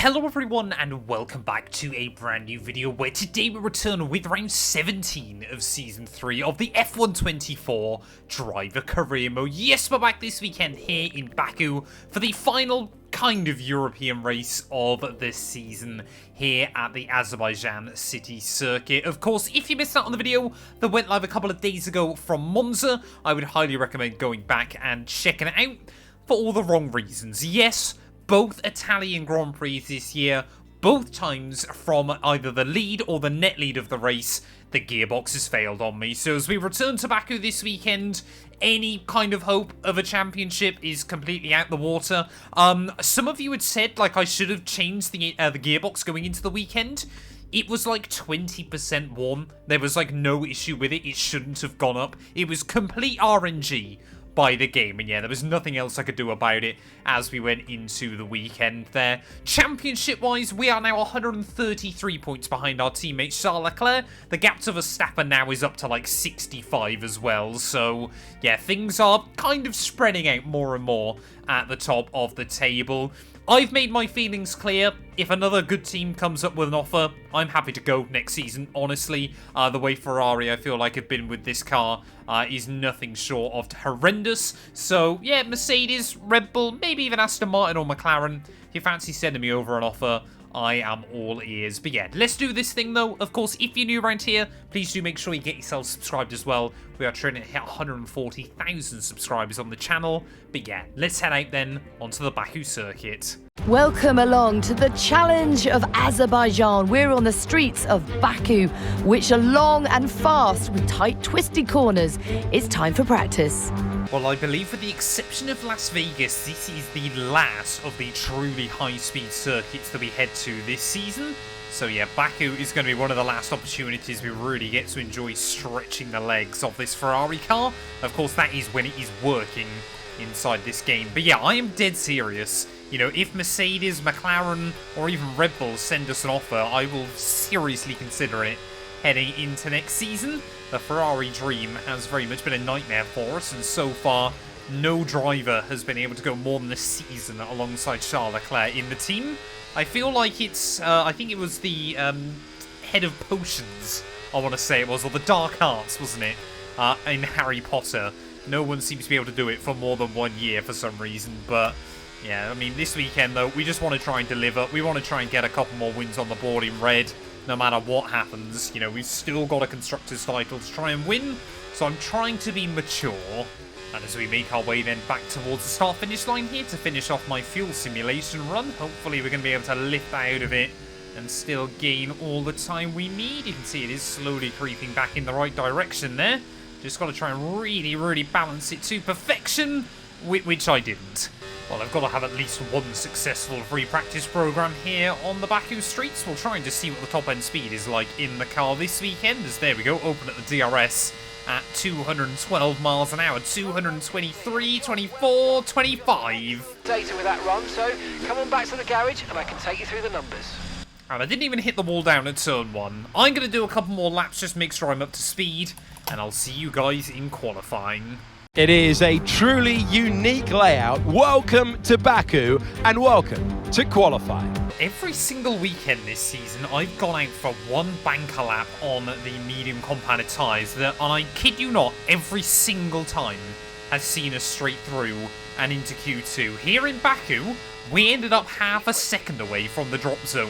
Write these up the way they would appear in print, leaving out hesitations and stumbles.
Hello everyone and welcome back to a brand new video where today we return with round 17 of season 3 of the F124 driver career mode. Yes, we're back this weekend here in Baku for the final kind of European race of this season here at the Azerbaijan City Circuit. Of course, if you missed out on the video that went live a couple of days ago from Monza, I would highly recommend going back and checking it out for all the wrong reasons. Yes, both Italian Grand Prix this year, both times from either the lead or the net lead of the race, the gearbox has failed on me. So as we return to Baku this weekend, any kind of hope of a championship is completely out the water. Some of you had said, like, I should have changed the gearbox going into the weekend. It was like 20% warm. There was like no issue with it. It shouldn't have gone up. It was complete RNG by the game, and yeah, there was nothing else I could do about it as we went into the weekend there. Championship wise, we are now 133 points behind our teammate Charles Leclerc. The gap to Verstappen now is up to like 65 as well, so yeah, things are kind of spreading out more and more at the top of the table. I've made my feelings clear. If another good team comes up with an offer, I'm happy to go next season, honestly. The way Ferrari, I feel like, have been with this car is nothing short of horrendous. So, yeah, Mercedes, Red Bull, maybe even Aston Martin or McLaren. If you fancy sending me over an offer, I am all ears. But yeah, let's do this thing though. Of course, if you're new around here, please do make sure you get yourself subscribed as well. We are trying to hit 140,000 subscribers on the channel. But yeah, let's head out then onto the Baku circuit. Welcome along to the challenge of Azerbaijan. We're on the streets of Baku, which are long and fast with tight, twisty corners. It's time for practice. Well, I believe with the exception of Las Vegas, this is the last of the truly high-speed circuits that we head to this season. So yeah, Baku is going to be one of the last opportunities we really get to enjoy stretching the legs of this Ferrari car. Of course, that is when it is working inside this game. But yeah, I am dead serious. You know, if Mercedes, McLaren, or even Red Bull send us an offer, I will seriously consider it heading into next season. The Ferrari dream has very much been a nightmare for us, and so far, no driver has been able to go more than a season alongside Charles Leclerc in the team. I feel like it's, I think it was the head of potions, I want to say it was, or the dark arts, wasn't it, in Harry Potter. No one seems to be able to do it for more than 1 year for some reason, but yeah, I mean, this weekend, though, we just want to try and deliver. We want to try and get a couple more wins on the board in red, no matter what happens. You know, we've still got a Constructors' title to try and win, so I'm trying to be mature. And as we make our way then back towards the start-finish line here to finish off my fuel simulation run, hopefully we're going to be able to lift out of it and still gain all the time we need. You can see it is slowly creeping back in the right direction there. Just got to try and really, really balance it to perfection, which I didn't. Well, I've got to have at least one successful free practice program here on the Baku streets. We'll try and just see what the top-end speed is like in the car this weekend. As there we go, open at the DRS at 212 miles an hour, 223, 24, 25. Data with that run, so come on back to the garage and I can take you through the numbers. And I didn't even hit the wall down at turn 1. I'm going to do a couple more laps, just make sure I'm up to speed, and I'll see you guys in qualifying. It is a truly unique layout. Welcome to Baku and welcome to qualifying. Every single weekend this season, I've gone out for one banker lap on the medium compounded tyres that, and I kid you not, every single time has seen us straight through and into Q2. Here in Baku, we ended up half a second away from the drop zone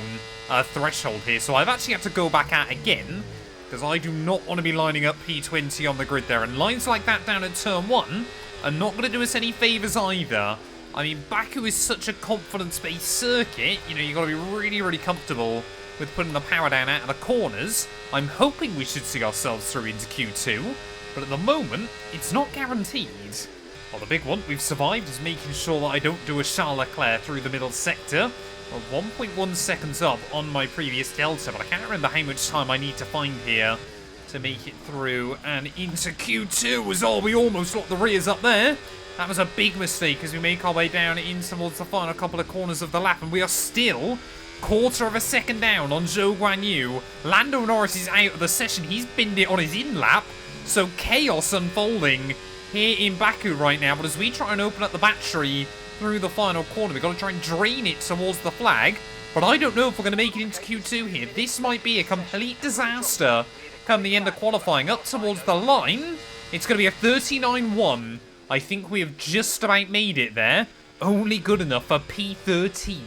threshold here, so I've actually had to go back out again, because I do not want to be lining up P20 on the grid there. And lines like that down at turn 1 are not going to do us any favours either. I mean, Baku is such a confidence-based circuit. You know, you've got to be really, really comfortable with putting the power down out of the corners. I'm hoping we should see ourselves through into Q2, but at the moment, it's not guaranteed. Well, the big one we've survived is making sure that I don't do a Charles Leclerc through the middle sector. Well, 1.1 seconds up on my previous delta, but I can't remember how much time I need to find here to make it through and into Q2 was all. We almost locked the rears up there. That was a big mistake as we make our way down in towards the final couple of corners of the lap, and we are still quarter of a second down on Zhou Guanyu. Lando Norris is out of the session. He's binned it on his in-lap, so chaos unfolding here in Baku right now. But as we try and open up the battery through the final corner, we've got to try and drain it towards the flag. but I don't know if we're going to make it into Q2 here. This might be a complete disaster come the end of qualifying. Up towards the line, it's going to be a 39.1. I think we have just about made it there. Only good enough for P13.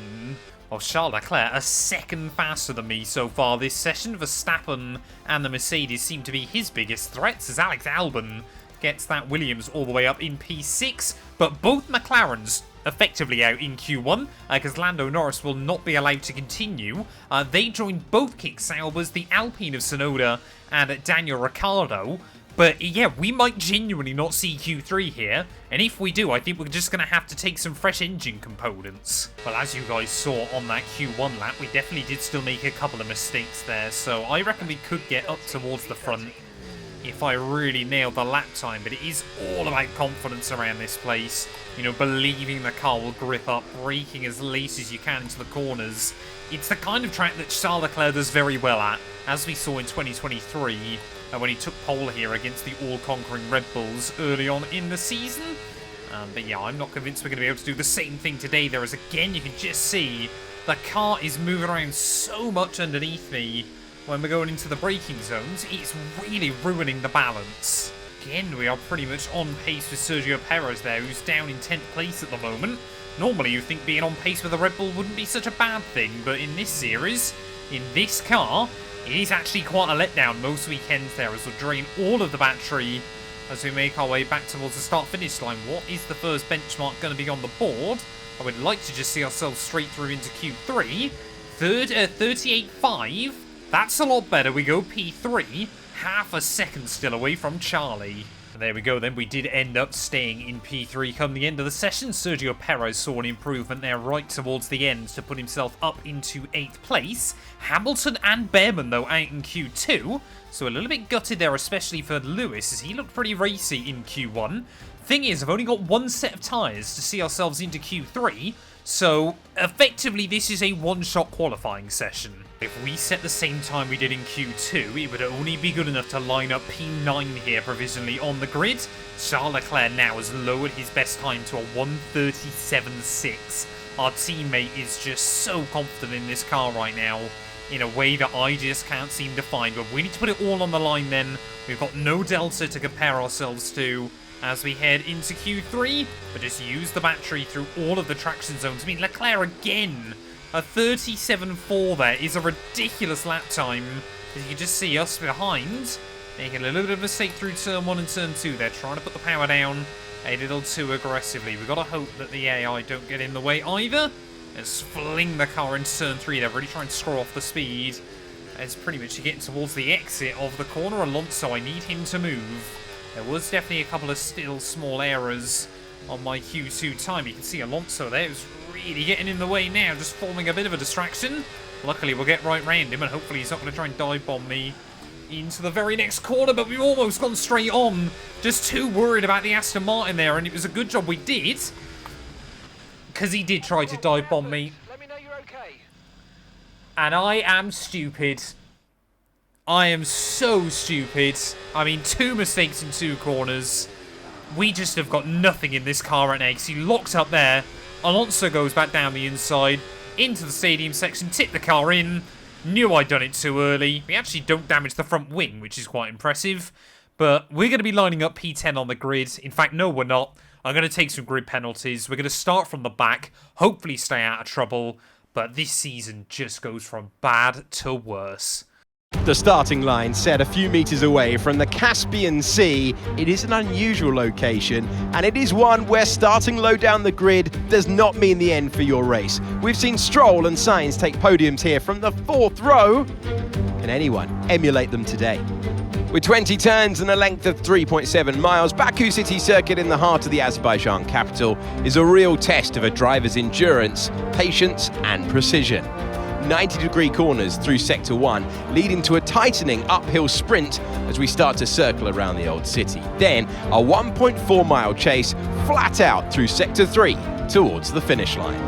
Well, Charles Leclerc, a second faster than me so far this session. Verstappen and the Mercedes seem to be his biggest threats as Alex Albon gets that Williams all the way up in P6. But both McLarens effectively out in Q1 because Lando Norris will not be allowed to continue. They joined both Kick Saubers, the Alpine of Sonoda and Daniel Ricciardo. But yeah, we might genuinely not see Q3 here, and if we do, I think we're just going to have to take some fresh engine components. Well, as you guys saw on that Q1 lap, we definitely did still make a couple of mistakes there, so I reckon we could get up towards the front if I really nailed the lap time, but it is all about confidence around this place. You know, believing the car will grip up, braking as late as you can into the corners. It's the kind of track that Charles Leclerc does very well at, as we saw in 2023, when he took pole here against the all-conquering Red Bulls early on in the season. But yeah, I'm not convinced we're going to be able to do the same thing today. There is, again, you can just see the car is moving around so much underneath me when we're going into the braking zones. It's really ruining the balance. Again, we are pretty much on pace with Sergio Perez there, who's down in 10th place at the moment. Normally, you'd think being on pace with a Red Bull wouldn't be such a bad thing, but in this series, in this car, it is actually quite a letdown most weekends there, as we'll drain all of the battery as we make our way back towards the start-finish line. What is the first benchmark going to be on the board? I would like to just see ourselves straight through into Q3. 38.5. That's a lot better. We go P3. Half a second still away from Charlie. And there we go then. We did end up staying in P3 come the end of the session. Sergio Perez saw an improvement there right towards the end to put himself up into 8th place. Hamilton and Behrman, though, out in Q2. So a little bit gutted there, especially for Lewis, as he looked pretty racy in Q1. Thing is, I've only got one set of tyres to see ourselves into Q3. So effectively, this is a one-shot qualifying session. If we set the same time we did in Q2, it would only be good enough to line up P9 here provisionally on the grid. Charles Leclerc now has lowered his best time to a 1:37.6. Our teammate is just so confident in this car right now in a way that I just can't seem to find. But we need to put it all on the line then. We've got no delta to compare ourselves to as we head into Q3, but just use the battery through all of the traction zones. I mean, Leclerc again. A 37.4 there is a ridiculous lap time. As you can just see us behind, making a little bit of a mistake through turn 1 and turn 2. They're trying to put the power down a little too aggressively. We've got to hope that the AI don't get in the way either. Let's fling the car into turn 3. They're really trying to screw off the speed. It's pretty much getting towards the exit of the corner. Alonso, I need him to move. There was definitely a couple of still small errors on my Q2 time. You can see Alonso there. It was really getting in the way now, just forming a bit of a distraction. Luckily, we'll get right round him, and hopefully he's not going to try and dive bomb me into the very next corner, but we've almost gone straight on. Just too worried about the Aston Martin there, and it was a good job we did, because he did try to dive bomb me. Let me know you're okay. And I am stupid. I am so stupid. I mean, 2 mistakes in 2 corners. We just have got nothing in this car right now, because he locked up there. Alonso goes back down the inside, into the stadium section, tipped the car in. Knew I'd done it too early. We actually don't damage the front wing, which is quite impressive. But we're going to be lining up P10 on the grid. In fact, no, we're not. I'm going to take some grid penalties. We're going to start from the back, hopefully stay out of trouble. But this season just goes from bad to worse. The starting line set a few meters away from the Caspian Sea. It is an unusual location, and it is one where starting low down the grid does not mean the end for your race. We've seen Stroll and Sainz take podiums here from the 4th row. Can anyone emulate them today? With 20 turns and a length of 3.7 miles, Baku City Circuit in the heart of the Azerbaijan capital is a real test of a driver's endurance, patience and precision. 90-degree corners through Sector 1, leading to a tightening uphill sprint as we start to circle around the old city. Then a 1.4-mile chase flat out through Sector 3 towards the finish line.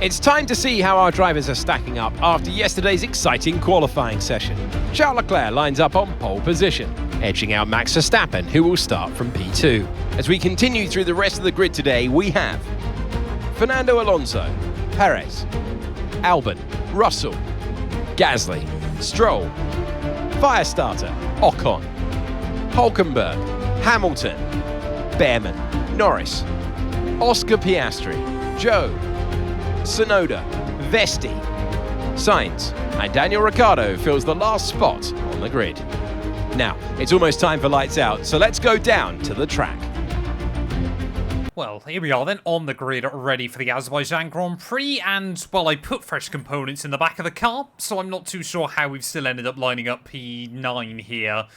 It's time to see how our drivers are stacking up after yesterday's exciting qualifying session. Charles Leclerc lines up on pole position, edging out Max Verstappen, who will start from P2. As we continue through the rest of the grid today, we have Fernando Alonso, Perez, Albon, Russell, Gasly, Stroll, Firestarter, Ocon, Hulkenberg, Hamilton, Behrman, Norris, Oscar Piastri, Joe, Tsunoda, Vesti, Sainz, and Daniel Ricciardo fills the last spot on the grid. Now, it's almost time for lights out, so let's go down to the track. Well, here we are then on the grid, ready for the Azerbaijan Grand Prix, and, well, I put fresh components in the back of the car, so I'm not too sure how we've still ended up lining up P9 here.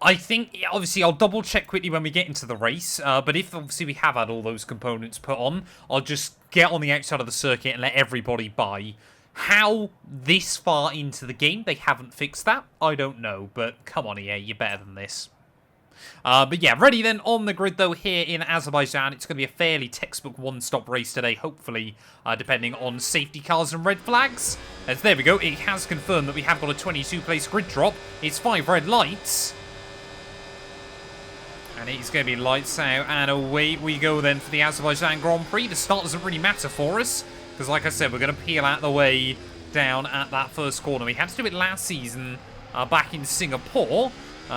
I think, obviously, I'll double check quickly when we get into the race, but if, obviously, we have had all those components put on, I'll just get on the outside of the circuit and let everybody buy. How this far into the game they haven't fixed that, I don't know, but come on EA, you're better than this. But yeah, ready then on the grid though here in Azerbaijan. It's going to be a fairly textbook one-stop race today, hopefully, depending on safety cars and red flags. As there we go, it has confirmed that we have got a 22-place grid drop. It's 5 red lights. And it's going to be lights out, and away we go then for the Azerbaijan Grand Prix. The start doesn't really matter for us, because like I said, we're going to peel out the way down at that first corner. We had to do it last season back in Singapore,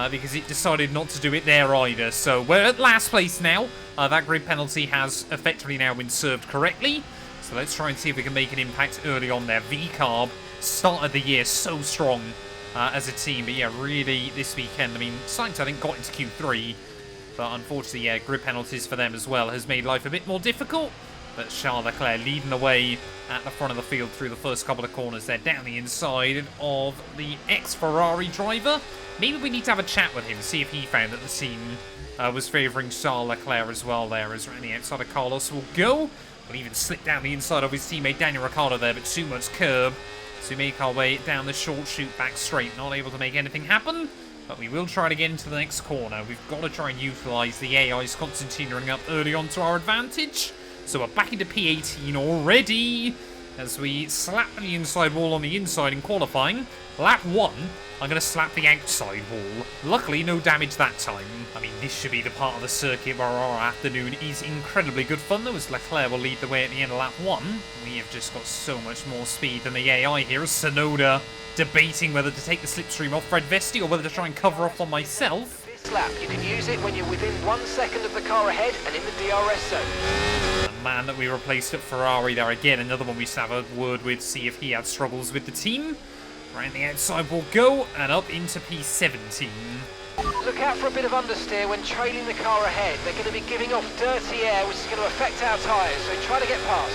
because it decided not to do it there either. So we're at last place now. That grid penalty has effectively now been served correctly. So let's try and see if we can make an impact early on there. V-Carb started the year so strong as a team. But yeah, really this weekend, I mean, Sainz I think got into Q3. But unfortunately, yeah, grid penalties for them as well has made life a bit more difficult. But Charles Leclerc leading the way at the front of the field through the first couple of corners there, down the inside of the ex-Ferrari driver. Maybe we need to have a chat with him, see if he found that the team was favouring Charles Leclerc as well there, as around the outside of Carlos will go. We'll even slip down the inside of his teammate Daniel Ricciardo there, but too much curb. So we make our way down the short chute back straight, not able to make anything happen. But we will try to get into the next corner. We've got to try and utilise the AI's continuing up early on to our advantage. So we're back into P18 already, as we slap the inside wall on the inside in qualifying. Lap 1, I'm going to slap the outside wall. Luckily, no damage that time. I mean, this should be the part of the circuit where our afternoon is incredibly good fun, though, as Leclerc will lead the way at the end of lap 1. We have just got so much more speed than the AI here. Tsunoda debating whether to take the slipstream off Fred Vesti or whether to try and cover off on myself. This lap, you can use it when you're within 1 second of the car ahead and in the DRS zone. The man that we replaced at Ferrari there again, another one we used to have a word with, see if he had struggles with the team. Around the outside we'll go, and up into P17. Look out for a bit of understeer when trailing the car ahead. They're going to be giving off dirty air, which is going to affect our tyres, so try to get past.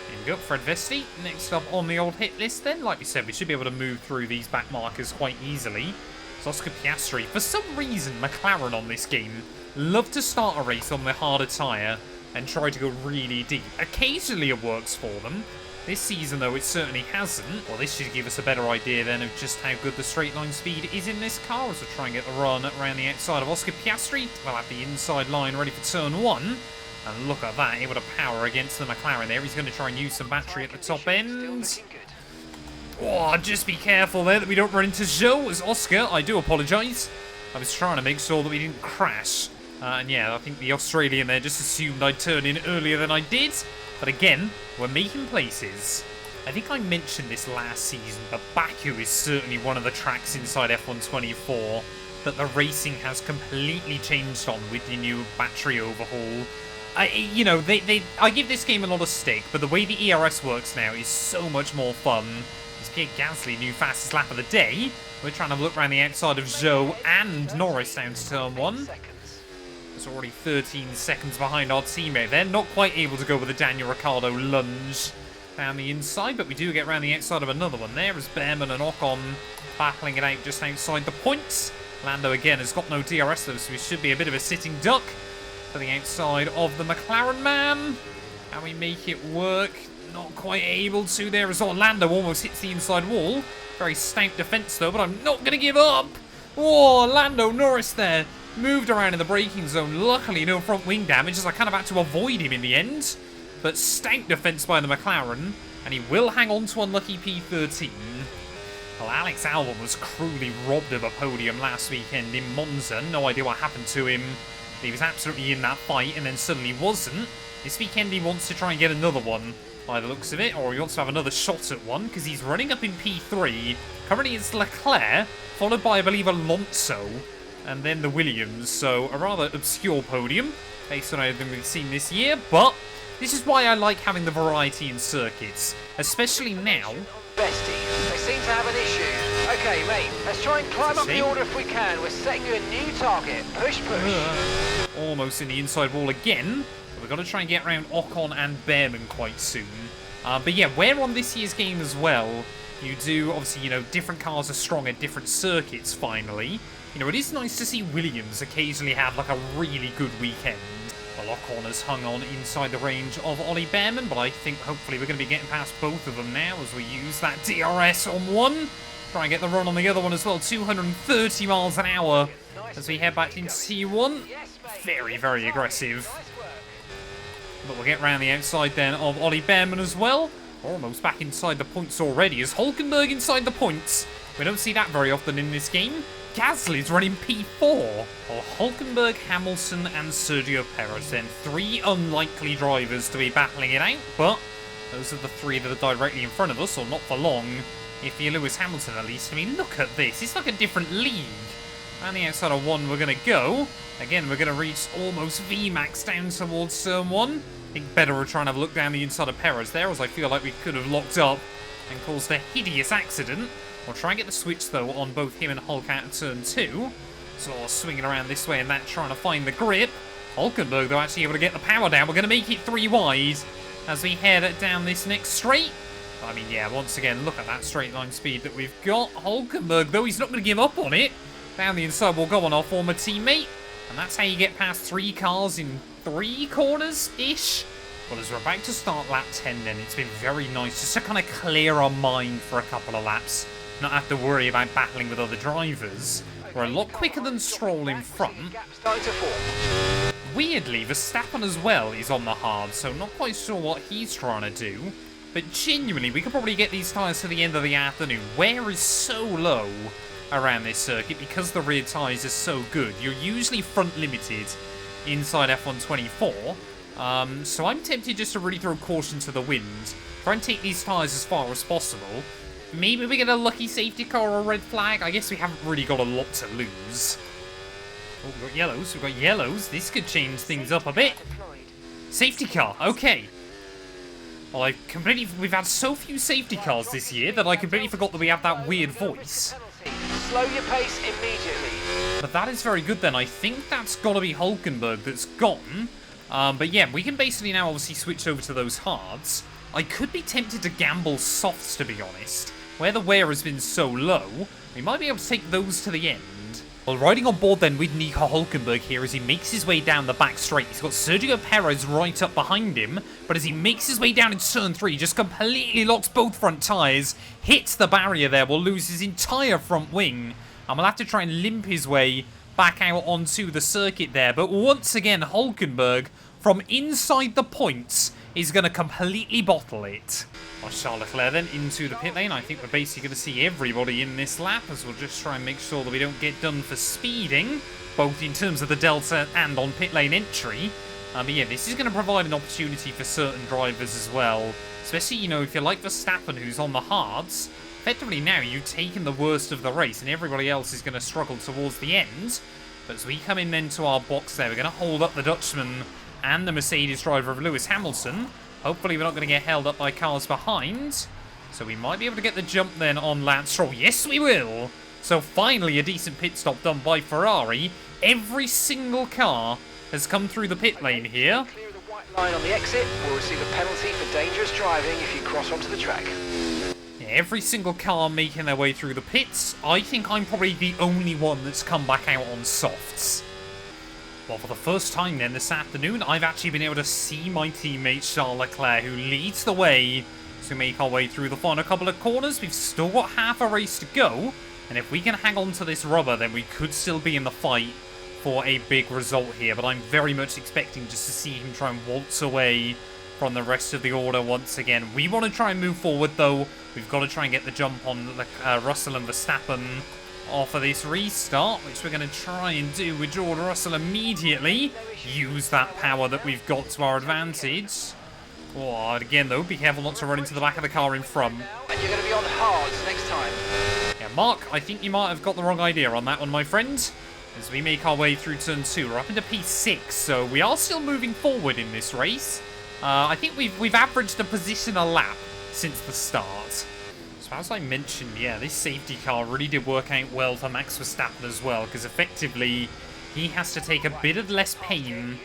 Here we go, Fred Vesti. Next up on the old hit list then. Like we said, we should be able to move through these back markers quite easily. So Oscar Piastri, for some reason, McLaren on this game love to start a race on the harder tyre and try to go really deep. Occasionally it works for them. This season, though, it certainly hasn't. Well, this should give us a better idea then of just how good the straight line speed is in this car as we try and get the run around the outside of Oscar Piastri. We'll have the inside line ready for turn 1. And look at that, able to power against the McLaren there. He's going to try and use some battery at the top end. Oh, just be careful there that we don't run into Joe as Oscar. I do apologise. I was trying to make sure that we didn't crash. And yeah, I think the Australian there just assumed I'd turn in earlier than I did. But again, we're making places. I think I mentioned this last season, but Baku is certainly one of the tracks inside F124 that the racing has completely changed on with the new battery overhaul. I give this game a lot of stick, but the way the ERS works now is so much more fun. It's Pierre Gasly, new fastest lap of the day. We're trying to look around the outside of Zhou and Norris down to turn 1. It's already 13 seconds behind our teammate there. Not quite able to go with the Daniel Ricciardo lunge down the inside, but we do get around the outside of another one there as Behrman and Ocon battling it out just outside the points. Lando again has got no DRS though, so he should be a bit of a sitting duck to the outside of the McLaren man. Can we make it work? Not quite able to there as well. Lando almost hits the inside wall. Very stout defence though, but I'm not going to give up. Oh, Lando Norris there. Moved around in the braking zone. Luckily, no front wing damage, as I kind of had to avoid him in the end. But stout defence by the McLaren, and he will hang on to unlucky P13. Well, Alex Albon was cruelly robbed of a podium last weekend in Monza. No idea what happened to him. He was absolutely in that fight, and then suddenly wasn't. This weekend he wants to try and get another one. by the looks of it, or he wants to have another shot at one, because he's running up in P3. Currently it's Leclerc, followed by, I believe, Alonso, and then the Williams. So a rather obscure podium, based on everything we've seen this year, but this is why I like having the variety in circuits, especially now. Besties, they seem to have an issue. Okay, mate, let's try and climb up the order if we can. We're setting you a new target. Push, push. Almost in the inside wall again. We've got to try and get around Ocon and Behrman quite soon. But yeah, we're on this year's game as well. You do, obviously, you know, different cars are strong at different circuits, finally. You know, it is nice to see Williams occasionally have, like, a really good weekend. Well, Ocon has hung on inside the range of Ollie Behrman, but I think hopefully we're going to be getting past both of them now as we use that DRS on one. Try and get the run on the other one as well. 230 miles an hour as we head back into T1. Very, very aggressive. But we'll get round the outside then of Ollie Behrman as well. Almost back inside the points already as Hulkenberg inside the points. We don't see that very often in this game. Gasly's running P4. Well, Hulkenberg, Hamilton and Sergio Perez then. 3 unlikely drivers to be battling it out, but those are the 3 that are directly in front of us, or not for long. If you're Lewis Hamilton at least. I mean, look at this. It's like a different league. Around the outside of 1 we're going to go. Again, we're going to reach almost VMAX down towards turn 1. I think better we're trying to have a look down the inside of Perez there, as I feel like we could have locked up and caused a hideous accident. We'll try and get the switch, though, on both him and Hulk out of turn 2. So swinging around this way and that, trying to find the grip. Hulkenberg, though, actually able to get the power down. We're going to make it 3 wide as we head down this next straight. I mean, yeah, once again, look at that straight line speed that we've got. Hulkenberg, though, he's not going to give up on it. Down the inside will go on our former teammate. And that's how you get past 3 cars in 3 corners-ish. Well, as we're about to start lap 10 then, it's been very nice just to kind of clear our mind for a couple of laps. Not have to worry about battling with other drivers. We're a lot quicker than Stroll in front. Weirdly, Verstappen as well is on the hard, so not quite sure what he's trying to do. But genuinely, we could probably get these tyres to the end of the afternoon. Wear is so low around this circuit because the rear tyres are so good. You're usually front limited inside F124. So I'm tempted just to really throw caution to the wind. Try and take these tyres as far as possible. Maybe we get a lucky safety car or a red flag. I guess we haven't really got a lot to lose. Oh, we've got yellows. We've got yellows. This could change things up a bit. Safety car. Okay. Well, we've had so few safety cars this year that I completely forgot that we have that weird voice. Slow your pace immediately. But that is very good then. I think that's got to be Hulkenberg that's gone. But yeah, we can basically now obviously switch over to those hards. I could be tempted to gamble softs, to be honest. Where the wear has been so low, we might be able to take those to the end. Well, riding on board then with Nico Hulkenberg here as he makes his way down the back straight. He's got Sergio Perez right up behind him, but as he makes his way down into turn 3, just completely locks both front tyres, hits the barrier there, will lose his entire front wing, and will have to try and limp his way back out onto the circuit there. But once again, Hulkenberg, from inside the points, is going to completely bottle it. Well, Charles Leclerc then into the pit lane. I think we're basically going to see everybody in this lap as we'll just try and make sure that we don't get done for speeding, both in terms of the delta and on pit lane entry. But yeah, this is going to provide an opportunity for certain drivers as well, especially, you know, if you're like Verstappen who's on the hards. Effectively now you've taken the worst of the race and everybody else is going to struggle towards the end. But as we come in then to our box there, we're going to hold up the Dutchman and the Mercedes driver of Lewis Hamilton. Hopefully we're not going to get held up by cars behind. So we might be able to get the jump then on Lance Stroll. Yes, we will! So finally a decent pit stop done by Ferrari. Every single car has come through the pit lane here. Clear the white line on the exit or receive a penalty for dangerous driving if you cross onto the track. Every single car making their way through the pits. I think I'm probably the only one that's come back out on softs. Well, for the first time then this afternoon, I've actually been able to see my teammate Charles Leclerc, who leads the way to make our way through the final couple of corners. We've still got half a race to go, and if we can hang on to this rubber, then we could still be in the fight for a big result here. But I'm very much expecting just to see him try and waltz away from the rest of the order once again. We want to try and move forward, though. We've got to try and get the jump on Russell and Verstappen off of this restart, which we're going to try and do with George Russell immediately. Use that power that we've got to our advantage. Oh, and again, though, be careful not to run into the back of the car in front. And you're going to be on hards next time. Yeah, Mark, I think you might have got the wrong idea on that one, my friend. As we make our way through turn 2, we're up into P6, so we are still moving forward in this race. I think we've averaged a position a lap since the start. So as I mentioned, yeah, this safety car really did work out well for Max Verstappen as well, because effectively he has to take a bit of less pain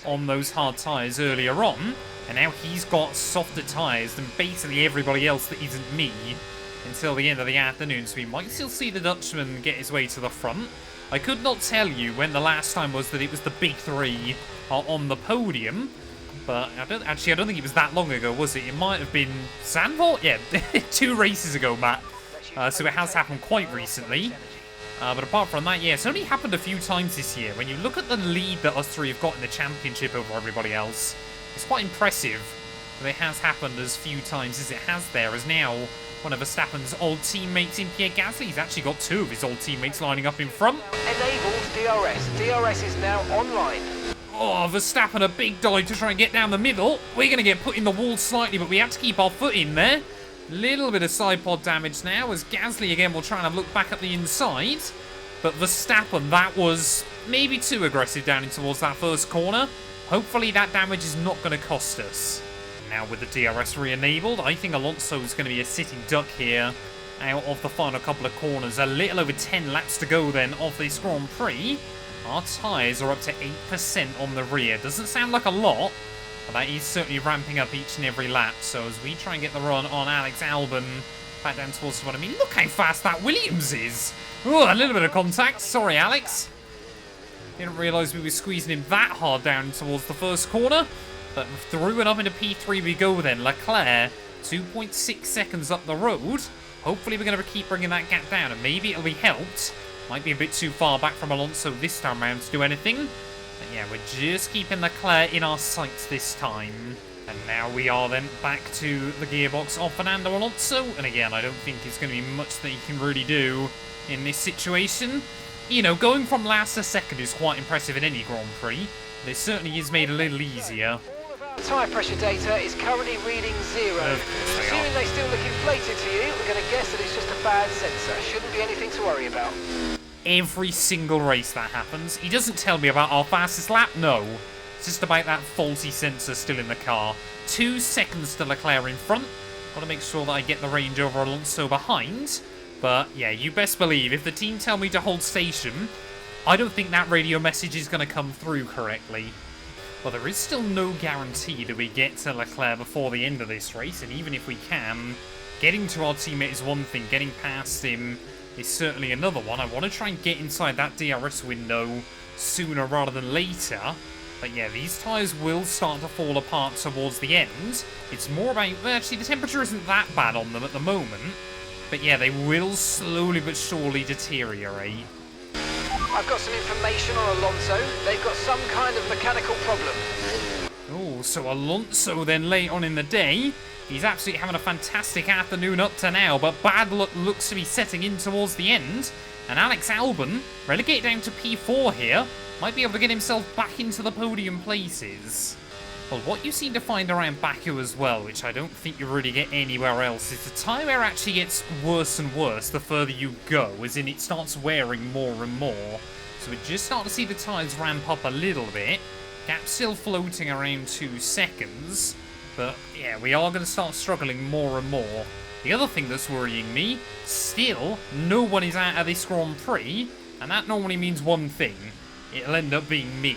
on those hard tyres earlier on, and now he's got softer tyres than basically everybody else that isn't me until the end of the afternoon, so we might still see the Dutchman get his way to the front. I could not tell you when the last time was that it was the big three on the podium, but I don't think it was that long ago, was it? It might have been Zandvoort? Yeah, 2 races ago, Matt. So it has happened quite recently. But apart from that, yeah, it's only happened a few times this year. When you look at the lead that us three have got in the championship over everybody else, it's quite impressive that it has happened as few times as it has there, as now one of Verstappen's old teammates in Pierre Gasly's actually got 2 of his old teammates lining up in front. Enabled DRS. DRS is now online. Oh, Verstappen, a big dive to try and get down the middle. We're going to get put in the wall slightly, but we have to keep our foot in there. Little bit of side pod damage now, as Gasly again will try and have a look back at the inside. But Verstappen, that was maybe too aggressive down in towards that first corner. Hopefully that damage is not going to cost us. Now with the DRS re-enabled, I think Alonso is going to be a sitting duck here out of the final couple of corners. A little over 10 laps to go then of this Grand Prix. Our tyres are up to 8% on the rear. Doesn't sound like a lot, but that is certainly ramping up each and every lap. So as we try and get the run on Alex Albon back down towards what I mean, look how fast that Williams is. Oh, a little bit of contact. Sorry, Alex. Didn't realise we were squeezing him that hard down towards the first corner. But through and up into P3 we go then. Leclerc, 2.6 seconds up the road. Hopefully we're going to keep bringing that gap down, and maybe it'll be helped. Might be a bit too far back from Alonso this time around to do anything. But yeah, we're just keeping Leclerc in our sights this time. And now we are then back to the gearbox of Fernando Alonso. And again, I don't think it's going to be much that he can really do in this situation. You know, going from last to second is quite impressive in any Grand Prix. But it certainly is made a little easier. Tyre pressure data is currently reading 0. Assuming they still look inflated to you, we're going to guess that it's just a bad sensor. Shouldn't be anything to worry about. Every single race that happens. He doesn't tell me about our fastest lap, no. It's just about that faulty sensor still in the car. 2 seconds to Leclerc in front. Got to make sure that I get the range over Alonso behind. But yeah, you best believe if the team tell me to hold station, I don't think that radio message is going to come through correctly. Well, there is still no guarantee that we get to Leclerc before the end of this race, and even if we can, getting to our teammate is one thing, getting past him is certainly another one. I want to try and get inside that DRS window sooner rather than later. But yeah, these tyres will start to fall apart towards the end. It's more about, well, actually the temperature isn't that bad on them at the moment. But yeah, they will slowly but surely deteriorate. I've got some information on Alonso. They've got some kind of mechanical problem. Oh, so Alonso then late on in the day. He's absolutely having a fantastic afternoon up to now, but bad luck looks to be setting in towards the end. And Alex Albon, relegated down to P4 here, might be able to get himself back into the podium places. Well, what you seem to find around Baku as well, which I don't think you really get anywhere else, is the tyre wear actually gets worse and worse the further you go, as in it starts wearing more and more. So we're just starting to see the tyres ramp up a little bit. Gap still floating around 2 seconds. But yeah, we are going to start struggling more and more. The other thing that's worrying me, still, no one is out of this Grand Prix, and that normally means one thing. It'll end up being me.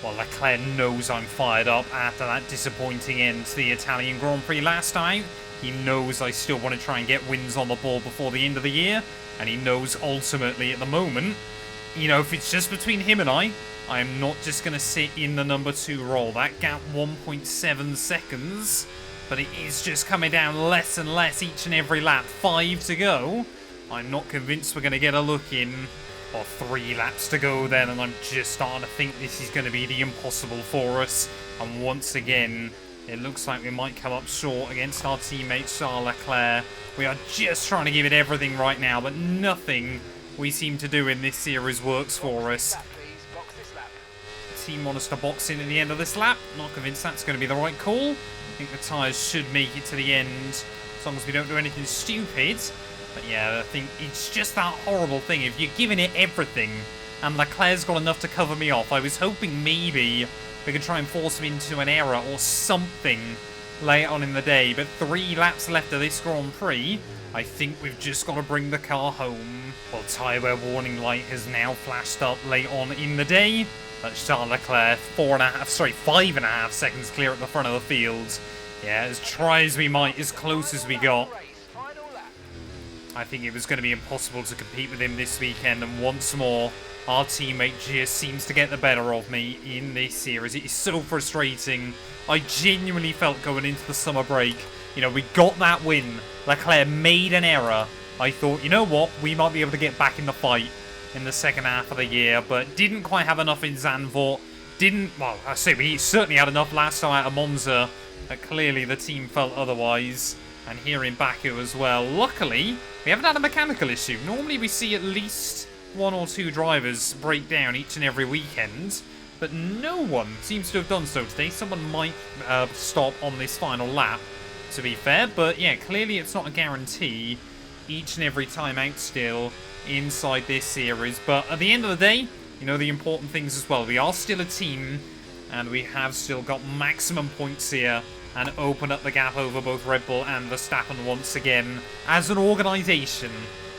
Well, Leclerc knows I'm fired up after that disappointing end to the Italian Grand Prix last time. He knows I still want to try and get wins on the board before the end of the year. And he knows ultimately at the moment, you know, if it's just between him and I am not just going to sit in the number 2 role. That gap 1.7 seconds. But it is just coming down less and less each and every lap. 5 to go. I'm not convinced we're going to get a look in. Or 3 laps to go then, and I'm just starting to think this is going to be the impossible for us. And once again, it looks like we might come up short against our teammate Charles Leclerc. We are just trying to give it everything right now, but nothing we seem to do in this series works for us. team want us to box in at the end of this lap. Not convinced that's going to be the right call. I think the tyres should make it to the end, as long as we don't do anything stupid. But yeah, I think it's just that horrible thing. If you're giving it everything, and Leclerc's got enough to cover me off, I was hoping maybe we could try and force him into an error or something later on in the day. But 3 laps left of this Grand Prix. I think we've just got to bring the car home. Well, tyre wear warning light has now flashed up late on in the day. But Charles Leclerc, 5.5 seconds clear at the front of the field. Yeah, as try as we might, as close as we got. I think it was going to be impossible to compete with him this weekend. And once more, our teammate just seems to get the better of me in this series. It is so frustrating. I genuinely felt going into the summer break, you know, we got that win. Leclerc made an error. I thought, you know what, we might be able to get back in the fight in the second half of the year, but didn't quite have enough in Zandvoort. Well, I say we certainly had enough last time out of Monza, but clearly the team felt otherwise. And here in Baku as well. Luckily, we haven't had a mechanical issue. Normally we see at least 1 or 2 drivers break down each and every weekend, but no one seems to have done so today. Someone might stop on this final lap, to be fair, but yeah, clearly it's not a guarantee each and every time out still inside this series. But at the end of the day, you know, the important things as well. We are still a team, and we have still got maximum points here and open up the gap over both Red Bull and Verstappen once again. As an organisation,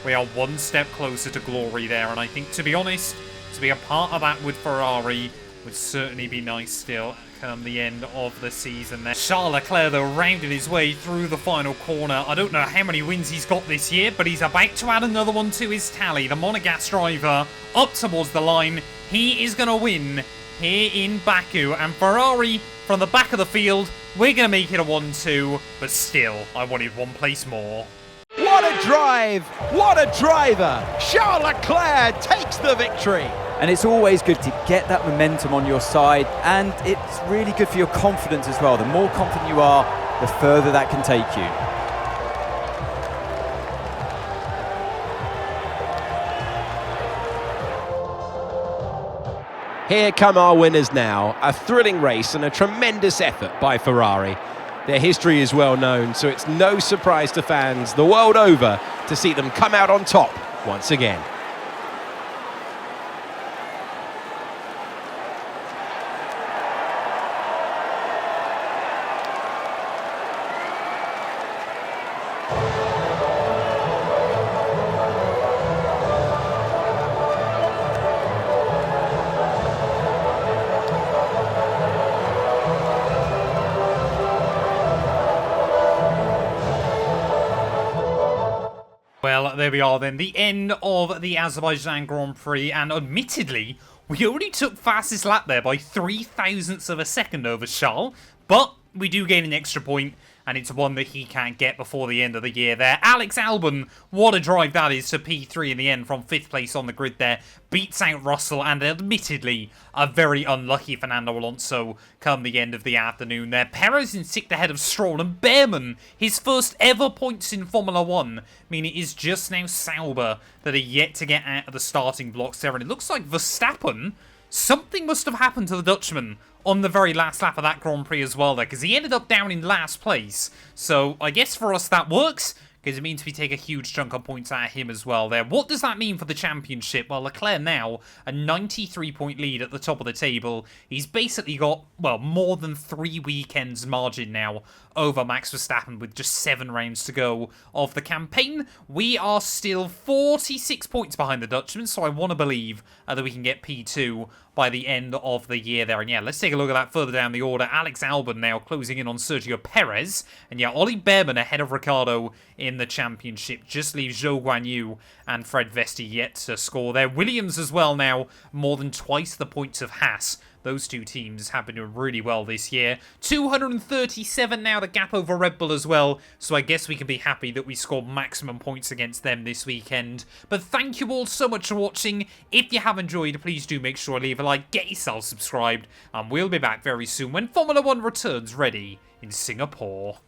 we are one step closer to glory there, and I think, to be honest, to be a part of that with Ferrari would certainly be nice still come the end of the season there. Charles Leclerc, though, rounded his way through the final corner. I don't know how many wins he's got this year, but he's about to add another one to his tally. The Monegasque driver up towards the line. He is going to win here in Baku, and Ferrari from the back of the field, we're going to make it a 1-2, but still, I wanted 1 place more. What a drive! What a driver! Charles Leclerc takes the victory! And it's always good to get that momentum on your side, and it's really good for your confidence as well. The more confident you are, the further that can take you. Here come our winners now. A thrilling race and a tremendous effort by Ferrari. Their history is well known, so it's no surprise to fans the world over to see them come out on top once again. Well, there we are then, the end of the Azerbaijan Grand Prix, and admittedly, we only took fastest lap there by 0.003 of a second over Charles, but we do gain an extra point, and it's one that he can't get before the end of the year there. Alex Albon, what a drive that is to P3 in the end from 5th place on the grid there. Beats out Russell, and admittedly, a very unlucky Fernando Alonso come the end of the afternoon there. Perez in 6th ahead of Stroll, and Behrman, his first ever points in Formula 1. I mean, it is just now Sauber that are yet to get out of the starting blocks there, and it looks like Verstappen, something must have happened to the Dutchman on the very last lap of that Grand Prix as well there, because he ended up down in last place. So I guess for us that works, because it means we take a huge chunk of points out of him as well there. What does that mean for the championship? Well, Leclerc now a 93-point lead at the top of the table. He's basically got, well, more than 3 weekends margin now over Max Verstappen with just 7 rounds to go of the campaign. We are still 46 points behind the Dutchman, so I want to believe that we can get P2 by the end of the year there. And yeah, let's take a look at that further down the order. Alex Albon now closing in on Sergio Perez. And yeah, Ollie Behrman ahead of Ricciardo in the championship. Just leaves Zhou Guanyu and Fred Vesti yet to score there. Williams as well now, more than twice the points of Haas. Those two teams have been doing really well this year. 237 now, the gap over Red Bull as well. So I guess we can be happy that we scored maximum points against them this weekend. But thank you all so much for watching. If you have enjoyed, please do make sure to leave a like, get yourself subscribed. And we'll be back very soon when Formula 1 returns ready in Singapore.